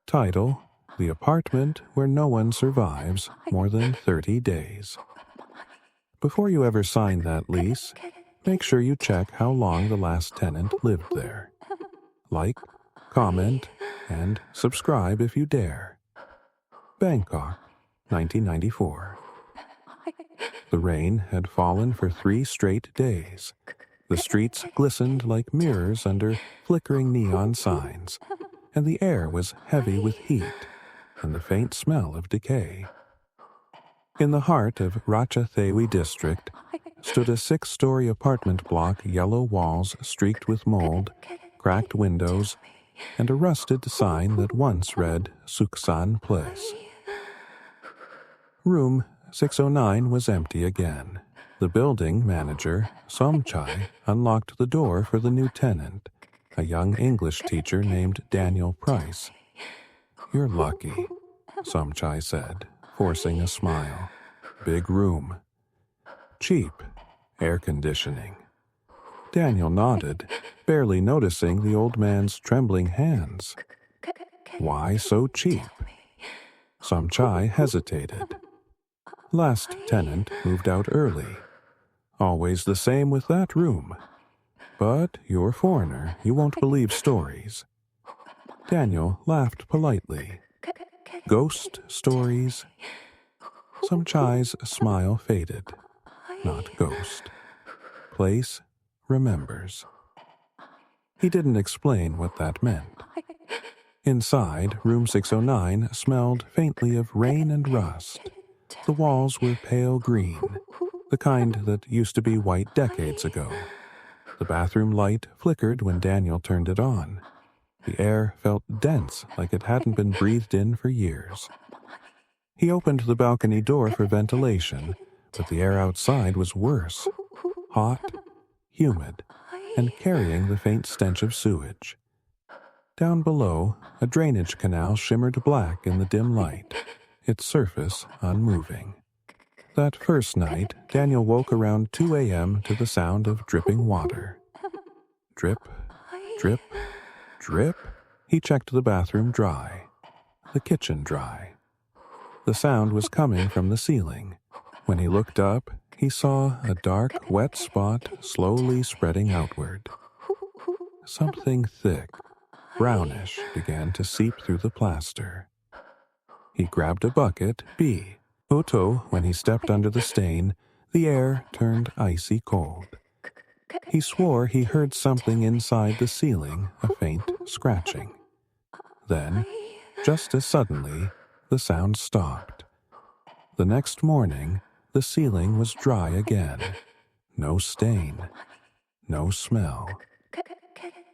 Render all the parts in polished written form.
Title: The Apartment Where No One Survives More Than 30 Days. Before you ever sign that lease, make sure you check how long the last tenant lived there. Like, comment, and subscribe if you dare. Bangkok, 1994. The rain had fallen for 3 straight days. The streets glistened like mirrors under flickering neon signs, and the air was heavy with heat and the faint smell of decay. In the heart of Ratchathewi district stood a 6-story apartment block, yellow walls streaked with mold, cracked windows, and a rusted sign that once read Suksan Place. Room 609 was empty again. The building manager, Somchai, unlocked the door for the new tenant, a young English teacher named Daniel Price. "You're lucky," Somchai said, forcing a smile. "Big room. Cheap. Air conditioning." Daniel nodded, barely noticing the old man's trembling hands. "Why so cheap?" Somchai hesitated. "Last tenant moved out early. Always the same with that room. But you're a foreigner, you won't believe stories." Daniel laughed politely. "Ghost stories?" Somchai's smile faded. "Not ghost. Place remembers." He didn't explain what that meant. Inside, room 609 smelled faintly of rain and rust. The walls were pale green, the kind that used to be white decades ago. The bathroom light flickered when Daniel turned it on. The air felt dense, like it hadn't been breathed in for years. He opened the balcony door for ventilation, but the air outside was worse. Hot, humid, and carrying the faint stench of sewage. Down below, a drainage canal shimmered black in the dim light, its surface unmoving. That first night, Daniel woke around 2 a.m. to the sound of dripping water. Drip, drip, drip. He checked the bathroom dry, the kitchen dry. The sound was coming from the ceiling. When he looked up, he saw a dark, wet spot slowly spreading outward. Something thick, brownish, began to seep through the plaster. He grabbed a bucket, B. Oto, when he stepped under the stain, the air turned icy cold. He swore he heard something inside the ceiling, a faint scratching. Then, just as suddenly, the sound stopped. The next morning, the ceiling was dry again. No stain, no smell.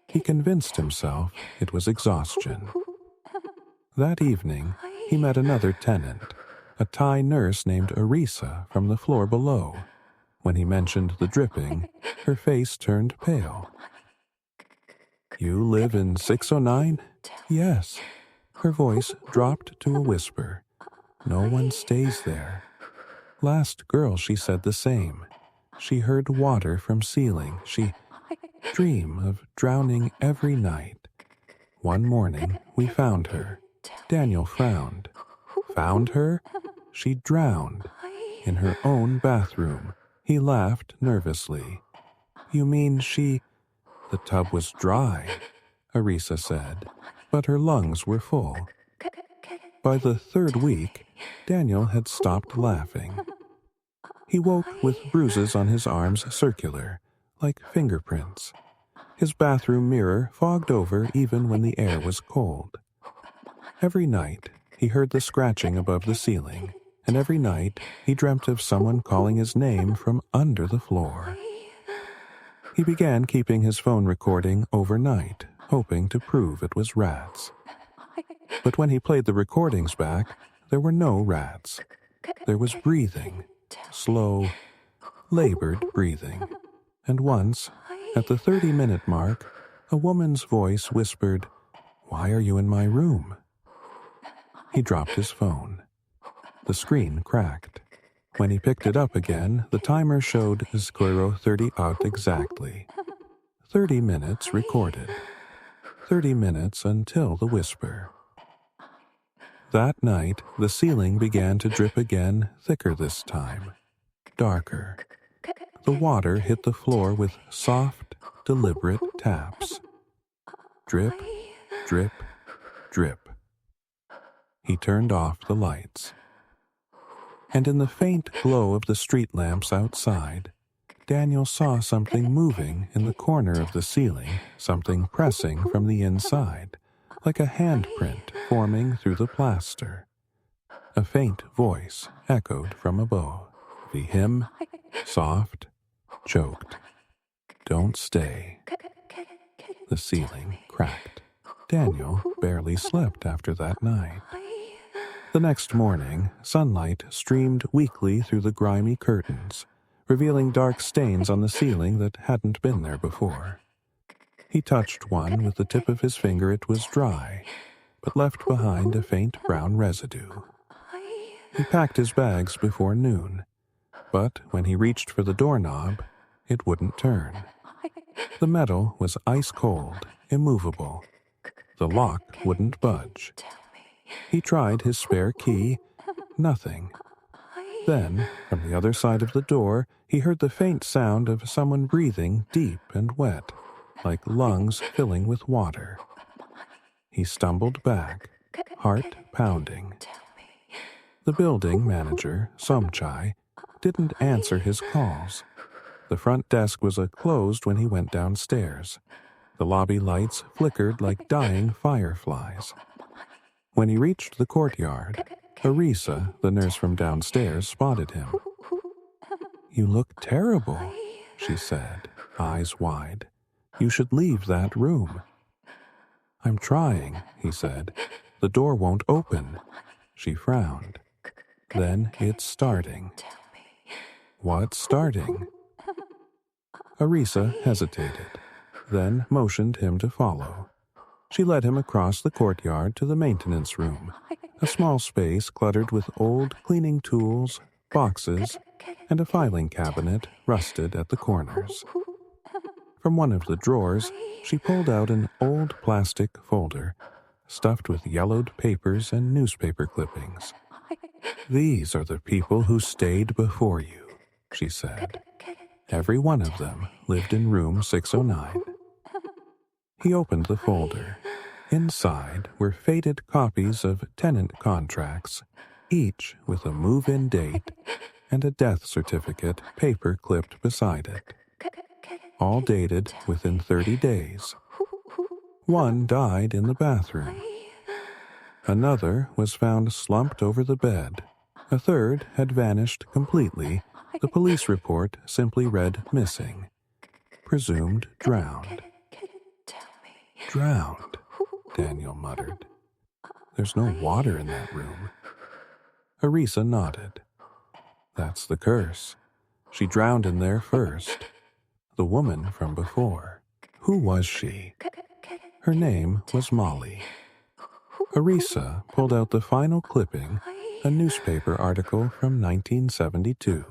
He convinced himself it was exhaustion. That evening, he met another tenant, a Thai nurse named Arisa from the floor below. When he mentioned the dripping, her face turned pale. "You live in 609? "Yes." Her voice dropped to a whisper. "No one stays there." Last girl, she said the same. She heard water from ceiling. She dream of drowning every night. One morning, we found her. Daniel frowned. Found her? She drowned. In her own bathroom. He laughed nervously. "You mean she—" "The tub was dry," Arisa said, but her lungs were full. By the 3rd week, Daniel had stopped laughing. He woke with bruises on his arms circular, like fingerprints. His bathroom mirror fogged over even when the air was cold. Every night, he heard the scratching above the ceiling, and every night he dreamt of someone calling his name from under the floor. He began keeping his phone recording overnight, hoping to prove it was rats. But when he played the recordings back, there were no rats. There was breathing, slow, labored breathing. And once, at the 30-minute mark, a woman's voice whispered, "Why are you in my room?" He dropped his phone. The screen cracked. When he picked it up again, the timer showed 30 out exactly. 30 minutes recorded. 30 minutes until the whisper. That night, the ceiling began to drip again, thicker this time, darker. The water hit the floor with soft, deliberate taps. Drip, drip, drip. He turned off the lights. And in the faint glow of the street lamps outside, Daniel saw something moving in the corner of the ceiling, something pressing from the inside, like a handprint forming through the plaster. A faint voice echoed from above. The hymn, soft, choked. Don't stay. The ceiling cracked. Daniel barely slept after that night. The next morning, sunlight streamed weakly through the grimy curtains, revealing dark stains on the ceiling that hadn't been there before. He touched one with the tip of his finger. It was dry, but left behind a faint brown residue. He packed his bags before noon, but when he reached for the doorknob, it wouldn't turn. The metal was ice cold, immovable. The lock wouldn't budge. He tried his spare key. Nothing. Then, from the other side of the door, he heard the faint sound of someone breathing deep and wet, like lungs filling with water. He stumbled back, heart pounding. The building manager, Somchai, didn't answer his calls. The front desk was closed when he went downstairs. The lobby lights flickered like dying fireflies. When he reached the courtyard, Arisa, the nurse from downstairs, spotted him. "You look terrible," she said, eyes wide. "You should leave that room." "I'm trying," he said. "The door won't open." She frowned. "Then it's starting." "What's starting?" Arisa hesitated, then motioned him to follow. She led him across the courtyard to the maintenance room, a small space cluttered with old cleaning tools, boxes, and a filing cabinet rusted at the corners. From one of the drawers, she pulled out an old plastic folder, stuffed with yellowed papers and newspaper clippings. "These are the people who stayed before you," she said. "Every one of them lived in room 609. He opened the folder. Inside were faded copies of tenant contracts, each with a move-in date and a death certificate paper-clipped beside it. All dated within 30 days. One died in the bathroom. Another was found slumped over the bed. A third had vanished completely. The police report simply read missing. Presumed drowned. "Drowned," Daniel muttered. "There's no water in that room." Arisa nodded. "That's the curse. She drowned in there first. The woman from before. Who was she?" Her name was Molly. Arisa pulled out the final clipping, a newspaper article from 1972.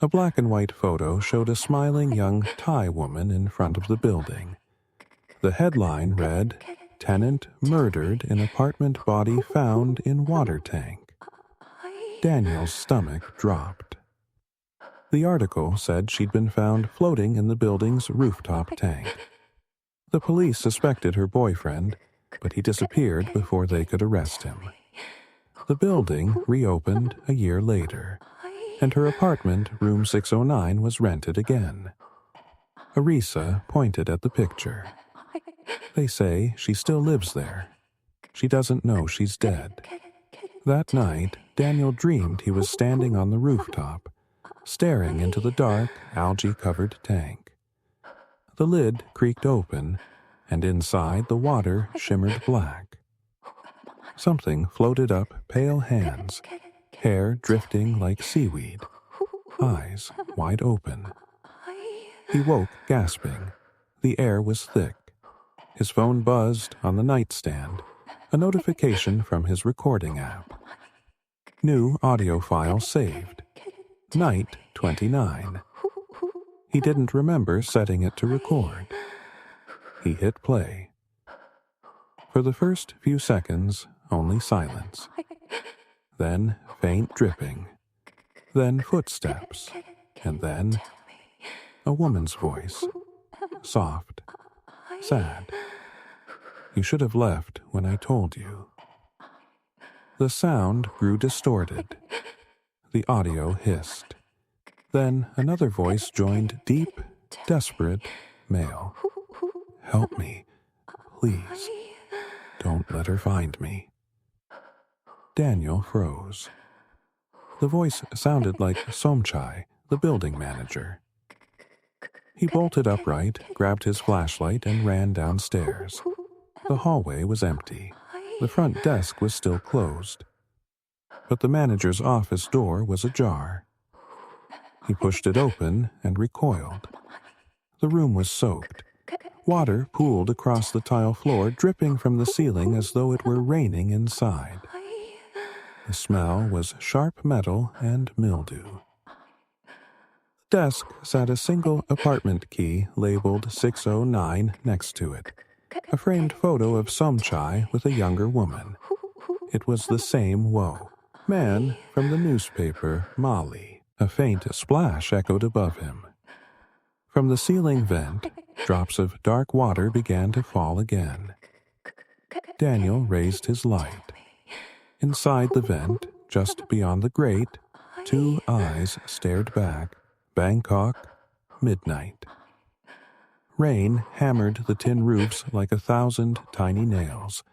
A black and white photo showed a smiling young Thai woman in front of the building. The headline read, "Tenant murdered in apartment body found in water tank." Daniel's stomach dropped. The article said she'd been found floating in the building's rooftop tank. The police suspected her boyfriend, but he disappeared before they could arrest him. The building reopened a year later, and her apartment, room 609, was rented again. Arisa pointed at the picture. "They say she still lives there. She doesn't know she's dead." That night, Daniel dreamed he was standing on the rooftop, staring into the dark, algae-covered tank. The lid creaked open, and inside the water shimmered black. Something floated up pale hands, hair drifting like seaweed, eyes wide open. He woke gasping. The air was thick. His phone buzzed on the nightstand, a notification from his recording app. New audio file saved. Night 29. He didn't remember setting it to record. He hit play. For the first few seconds, only silence. Then faint dripping. Then footsteps. And then a woman's voice. Soft. Sad. You should have left when I told you. The sound grew distorted. The audio hissed. Then another voice joined, deep, desperate, male. Help me, please. Don't let her find me. Daniel froze. The voice sounded like Somchai, the building manager. He bolted upright, grabbed his flashlight, and ran downstairs. The hallway was empty. The front desk was still closed. But the manager's office door was ajar. He pushed it open and recoiled. The room was soaked. Water pooled across the tile floor, dripping from the ceiling as though it were raining inside. The smell was sharp metal and mildew. The desk sat a single apartment key labeled 609 next to it, a framed photo of Somchai with a younger woman. It was the same woe. Man from the newspaper, Mali. A faint splash echoed above him. From the ceiling vent, drops of dark water began to fall again. Daniel raised his light. Inside the vent, just beyond the grate, two eyes stared back. Bangkok, midnight. Rain hammered the tin roofs like 1,000 tiny nails,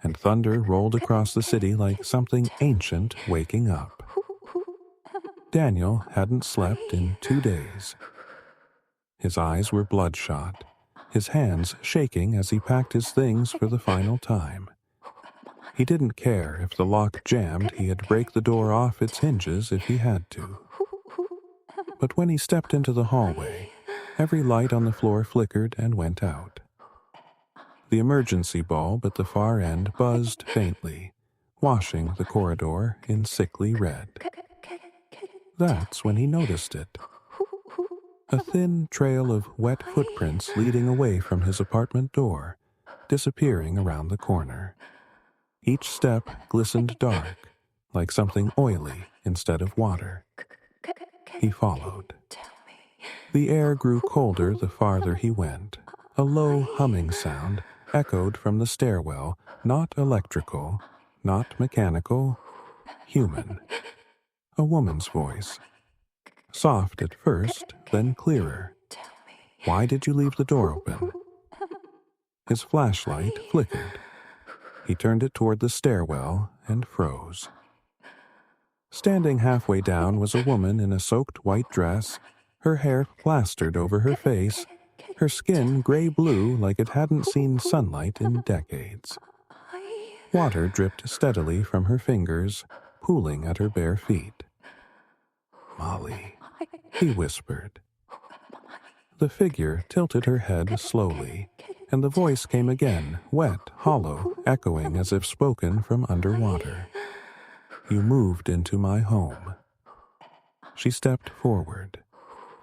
and thunder rolled across the city like something ancient waking up. Daniel hadn't slept in 2 days. His eyes were bloodshot, his hands shaking as he packed his things for the final time. He didn't care if the lock jammed, he'd break the door off its hinges if he had to. But when he stepped into the hallway, every light on the floor flickered and went out. The emergency bulb at the far end buzzed faintly, washing the corridor in sickly red. That's when he noticed it. A thin trail of wet footprints leading away from his apartment door, disappearing around the corner. Each step glistened dark, like something oily instead of water. He followed. The air grew colder the farther he went. A low humming sound echoed from the stairwell, not electrical, not mechanical, human. A woman's voice. Soft at first, then clearer. Why did you leave the door open? His flashlight flickered. He turned it toward the stairwell and froze. Standing halfway down was a woman in a soaked white dress, her hair plastered over her face, her skin gray-blue like it hadn't seen sunlight in decades. Water dripped steadily from her fingers, pooling at her bare feet. Molly, he whispered. The figure tilted her head slowly, and the voice came again, wet, hollow, echoing as if spoken from underwater. You moved into my home. She stepped forward.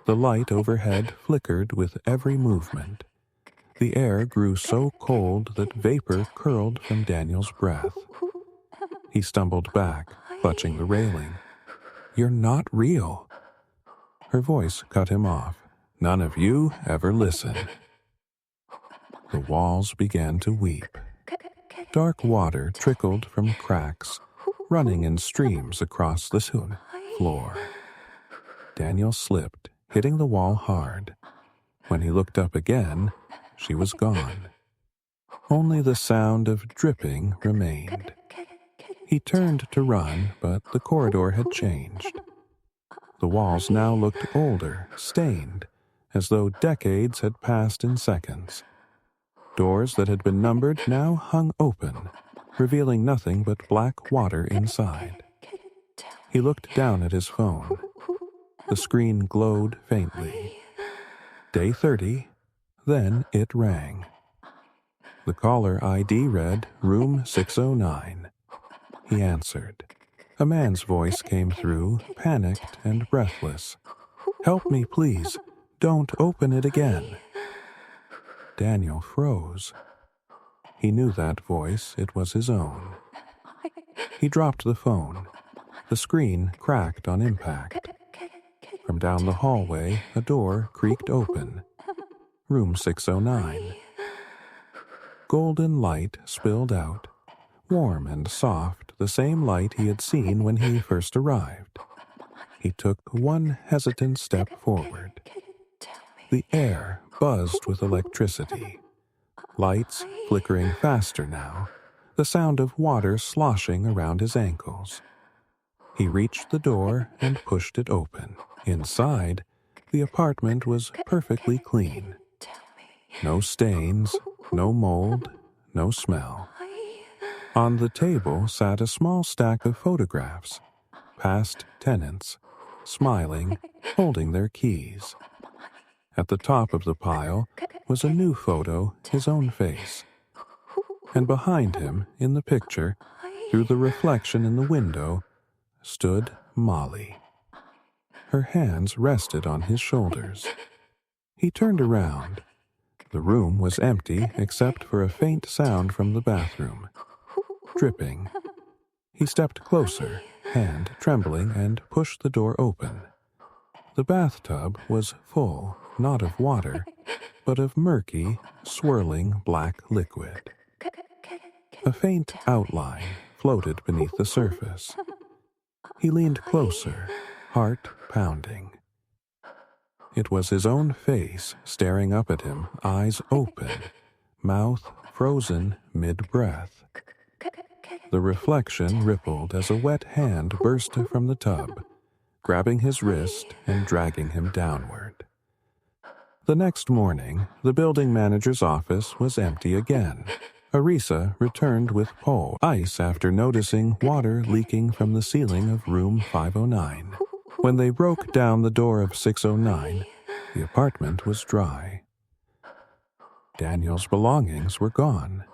The light overhead flickered with every movement. The air grew so cold that vapor curled from Daniel's breath. He stumbled back, clutching the railing. You're not real. Her voice cut him off. None of you ever listen. The walls began to weep. Dark water trickled from cracks, running in streams across the floor. Daniel slipped, hitting the wall hard. When he looked up again, she was gone. Only the sound of dripping remained. He turned to run, but the corridor had changed. The walls now looked older, stained, as though decades had passed in seconds. Doors that had been numbered now hung open, revealing nothing but black water inside. He looked down at his phone. The screen glowed faintly. Day 30, then it rang. The caller ID read, Room 609. He answered. A man's voice came through, panicked and breathless. Help me, please. Don't open it again. Daniel froze. He knew that voice. It was his own. He dropped the phone. The screen cracked on impact. From down the hallway, a door creaked open. Room 609. Golden light spilled out, warm and soft, the same light he had seen when he first arrived. He took one hesitant step forward. The air buzzed with electricity. Lights flickering faster now, the sound of water sloshing around his ankles. He reached the door and pushed it open. Inside, the apartment was perfectly clean. No stains, no mold, no smell. On the table sat a small stack of photographs, past tenants, smiling, holding their keys. At the top of the pile was a new photo, his own face. And behind him, in the picture, through the reflection in the window, stood Molly. Her hands rested on his shoulders. He turned around. The room was empty except for a faint sound from the bathroom. Dripping. He stepped closer, hand trembling, and pushed the door open. The bathtub was full, not of water, but of murky, swirling black liquid. A faint outline floated beneath the surface. He leaned closer, heart pounding. It was his own face staring up at him, eyes open, mouth frozen mid-breath. The reflection rippled as a wet hand burst from the tub, grabbing his wrist and dragging him downward. The next morning, the building manager's office was empty again. Arisa returned with pole ice after noticing water leaking from the ceiling of room 509. When they broke down the door of 609, the apartment was dry. Daniel's belongings were gone.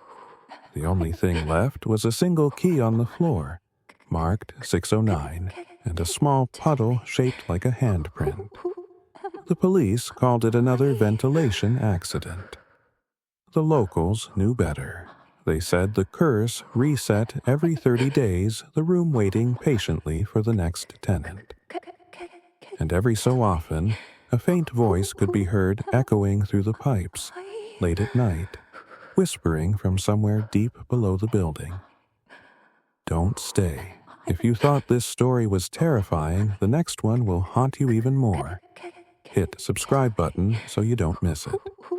The only thing left was a single key on the floor, marked 609, and a small puddle shaped like a handprint. The police called it another ventilation accident. The locals knew better. They said the curse reset every 30 days, the room waiting patiently for the next tenant. And every so often, a faint voice could be heard echoing through the pipes, late at night, whispering from somewhere deep below the building. Don't stay. If you thought this story was terrifying, the next one will haunt you even more. Hit subscribe button so you don't miss it.